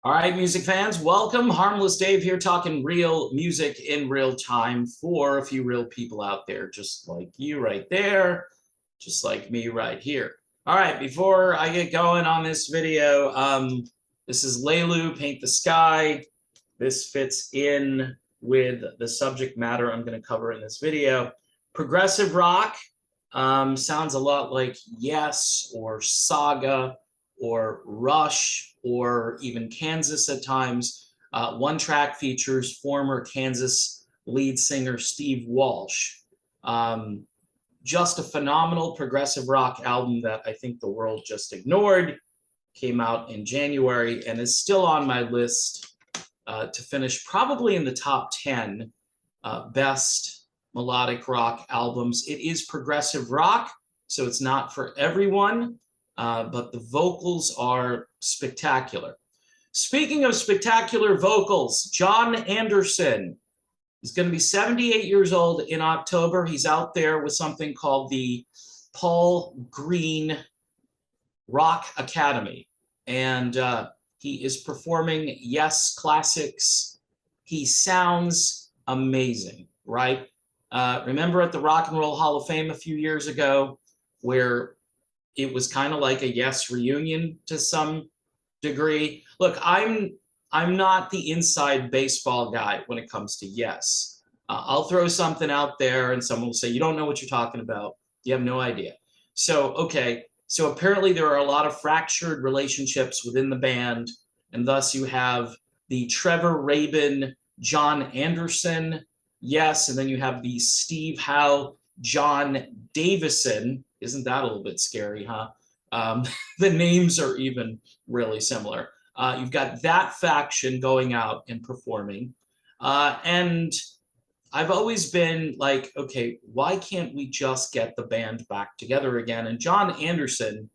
All right, music fans, welcome. Harmless Dave here talking real music in real time for a few real people out there, just like you right there, just like me right here. All right, before I get going on this video, this is Laylu Paint the Sky. This fits in with the subject matter I'm going to cover in this video. Progressive rock sounds a lot like Yes or Saga or Rush or even Kansas at times. One track features former Kansas lead singer Steve Walsh. Just a phenomenal progressive rock album that I think the world just ignored. Came out in January and is still on my list to finish probably in the top 10 best melodic rock albums. It is progressive rock, so it's not for everyone, but the vocals are spectacular. Speaking of spectacular vocals, Jon Anderson is going to be 78 years old in October. He's out there with something called the Paul Green Rock Academy, and he is performing Yes classics. He sounds amazing, right? Remember at the Rock and Roll Hall of Fame a few years ago where it was kind of like a Yes reunion to some degree? Look, I'm not the inside baseball guy when it comes to Yes. I'll throw something out there and someone will say, you don't know what you're talking about. You have no idea. So, okay. So apparently there are a lot of fractured relationships within the band, and thus you have the Trevor Rabin, Jon Anderson, Yes, and then you have the Steve Howe, John Davison. Isn't that a little bit scary, huh? The names are even really similar. You've got that faction going out and performing. And I've always been like, okay, why can't we just get the band back together again? And Jon Anderson,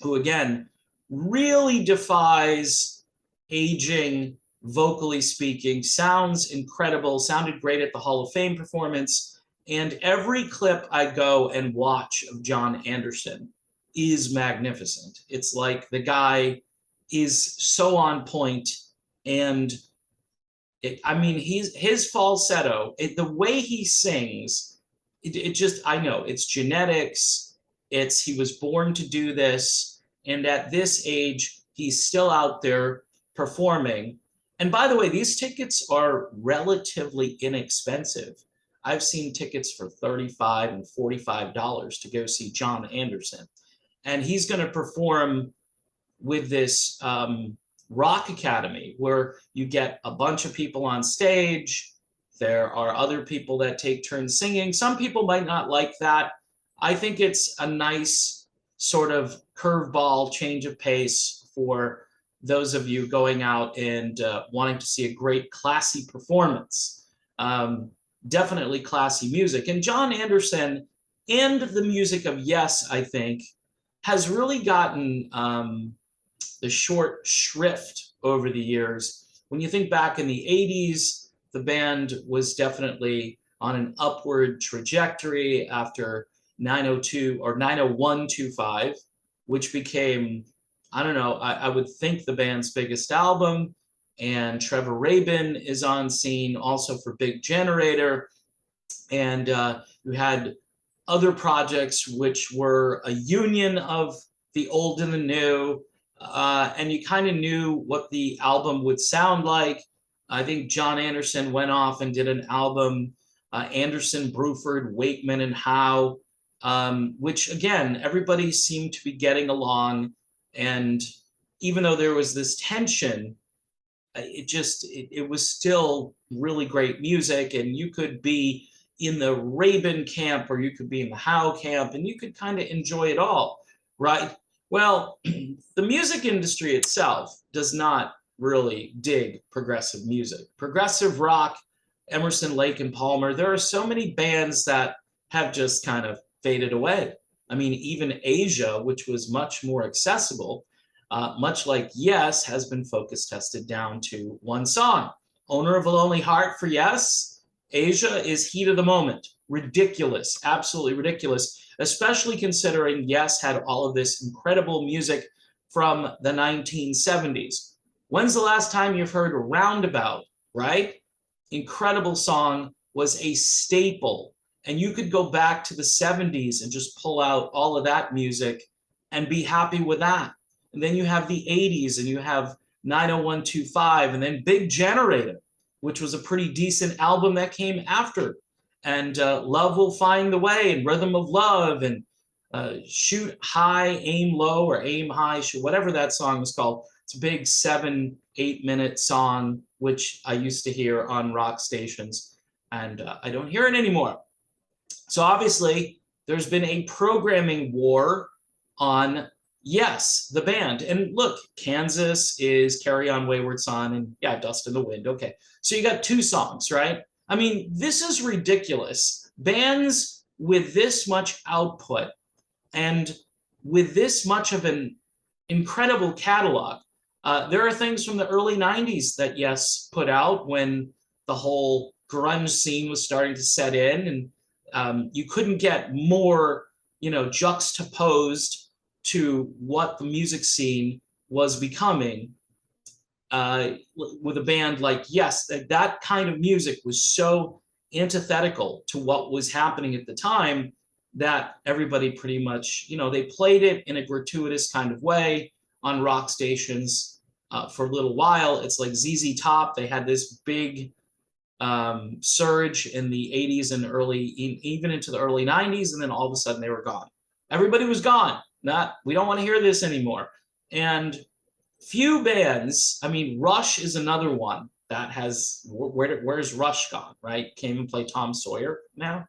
who again really defies aging, vocally speaking, sounds incredible, sounded great at the Hall of Fame performance. And every clip I go and watch of Jon Anderson is magnificent. It's like the guy is so on point, and I mean, his falsetto, the way he sings, it just, I know, it's genetics, he was born to do this, and at this age, he's still out there performing. And by the way, these tickets are relatively inexpensive. I've seen tickets for $35 and $45 to go see Jon Anderson. And he's going to perform with this Rock Academy where you get a bunch of people on stage. There are other people that take turns singing. Some people might not like that. I think it's a nice sort of curveball change of pace for those of you going out and wanting to see a great classy performance. Definitely classy music. And Jon Anderson and the music of Yes, I think, has really gotten the short shrift over the years. When you think back in the 80s, the band was definitely on an upward trajectory after 902 or 90125, which became, I don't know, I would think the band's biggest album. And Trevor Rabin is on scene also for Big Generator. And you had other projects which were a union of the old and the new. And you kind of knew what the album would sound like. I think Jon Anderson went off and did an album, Anderson, Bruford, Wakeman, and Howe, which again, everybody seemed to be getting along. And even though there was this tension, it was still really great music. And you could be in the Rabin camp or you could be in the Howe camp, and you could kind of enjoy it all, right? Well, the music industry itself does not really dig progressive music. Progressive rock, Emerson, Lake, and Palmer, there are so many bands that have just kind of faded away. I mean, even Asia, which was much more accessible, much like Yes, has been focus tested down to one song. Owner of a Lonely Heart for Yes. Asia is heat of the moment. Ridiculous, absolutely ridiculous, especially considering Yes had all of this incredible music from the 1970s. When's the last time you've heard Roundabout, right? Incredible song, was a staple. And you could go back to the 70s and just pull out all of that music and be happy with that. And then you have the 80s and you have 90125 and then Big Generator, which was a pretty decent album that came after. And Love Will Find the Way and Rhythm of Love and Shoot High, Aim Low, or Aim High, whatever that song was called. It's a big 7-8 minute song, which I used to hear on rock stations, and I don't hear it anymore. So obviously, there's been a programming war on Yes, the band. And look, Kansas is Carry On Wayward Son and yeah, Dust in the Wind. Okay, so you got 2 songs, right? I mean, this is ridiculous. Bands with this much output and with this much of an incredible catalog. There are things from the early 90s that Yes put out when the whole grunge scene was starting to set in, and you couldn't get more, juxtaposed to what the music scene was becoming with a band like Yes. That kind of music was so antithetical to what was happening at the time that everybody pretty much, they played it in a gratuitous kind of way on rock stations for a little while. It's like ZZ Top. They had this big surge in the 80s and even into the early 90s, and then all of a sudden they were gone. Everybody was gone. We don't want to hear this anymore. And few bands, I mean, Rush is another one that has, where's Rush gone, right? Can't even play Tom Sawyer now.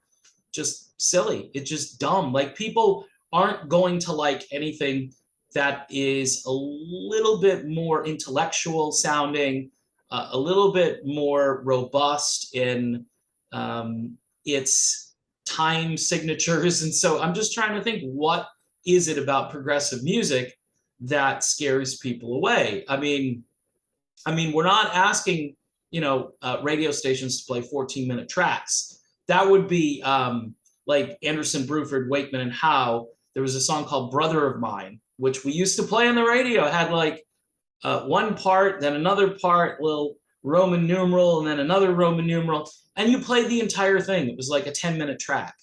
Just silly. It's just dumb. Like, people aren't going to like anything that is a little bit more intellectual sounding, a little bit more robust in its time signatures. And so I'm just trying to think, what is it about progressive music that scares people away? I mean, we're not asking, radio stations to play 14-minute tracks. That would be like Anderson, Bruford, Wakeman, and Howe. There was a song called Brother of Mine, which we used to play on the radio. It had like one part, then another part, little Roman numeral, and then another Roman numeral. And you played the entire thing. It was like a 10-minute track.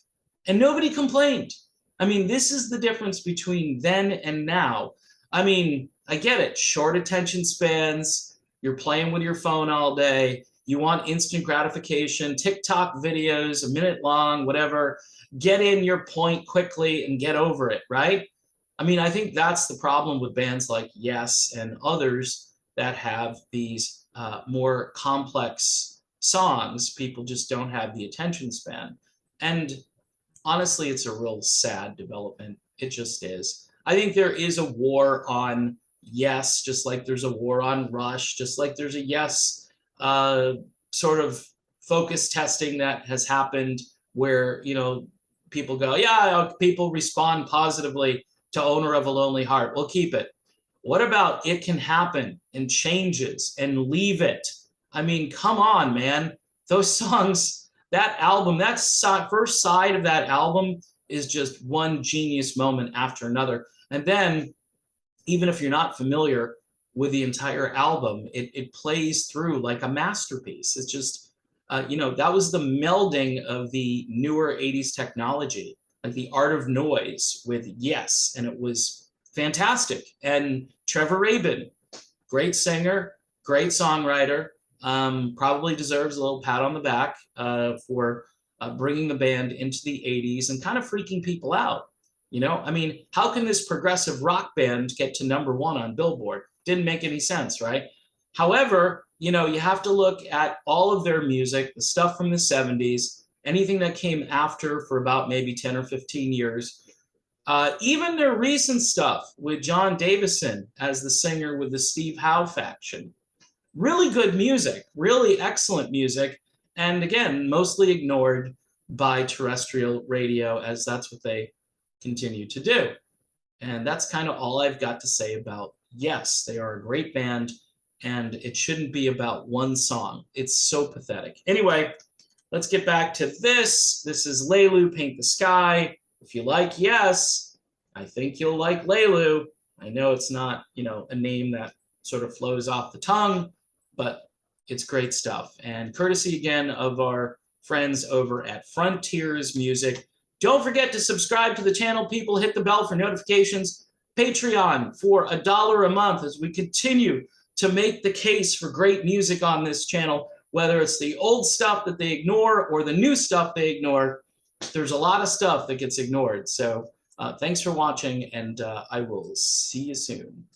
And nobody complained. I mean, this is the difference between then and now. I mean, I get it. Short attention spans. You're playing with your phone all day. You want instant gratification, TikTok videos, a minute long, whatever. Get in your point quickly and get over it, right? I mean, I think that's the problem with bands like Yes and others that have these more complex songs. People just don't have the attention span. And honestly, it's a real sad development. It just is. I think there is a war on Yes, just like there's a war on Rush, just like there's a Yes sort of focus testing that has happened where, people go, yeah, people respond positively to Owner of a Lonely Heart. We'll keep it. What about It Can Happen and Changes and Leave It? I mean, come on, man. Those songs, that album, that first side of that album is just one genius moment after another. And then, even if you're not familiar with the entire album, it plays through like a masterpiece. It's just, that was the melding of the newer 80s technology, like the Art of Noise with Yes, and it was fantastic. And Trevor Rabin, great singer, great songwriter, probably deserves a little pat on the back for bringing the band into the 80s and kind of freaking people out. I mean, how can this progressive rock band get to #1 on Billboard? Didn't make any sense, right? However, you have to look at all of their music, the stuff from the 70s, anything that came after for about maybe 10 or 15 years, even their recent stuff with John Davison as the singer with the Steve Howe faction. Really good music, really excellent music, and again, mostly ignored by terrestrial radio, as that's what they continue to do. And that's kind of all I've got to say about Yes. They are a great band, and it shouldn't be about one song. It's so pathetic. Anyway, let's get back to this. This is Laylu Paint the Sky. If you like Yes, I think you'll like Laylu. I know it's not, a name that sort of flows off the tongue, but it's great stuff. And courtesy again of our friends over at Frontiers Music. Don't forget to subscribe to the channel, people. Hit the bell for notifications. Patreon for $1 a month as we continue to make the case for great music on this channel, whether it's the old stuff that they ignore or the new stuff they ignore. There's a lot of stuff that gets ignored. So thanks for watching, and I will see you soon.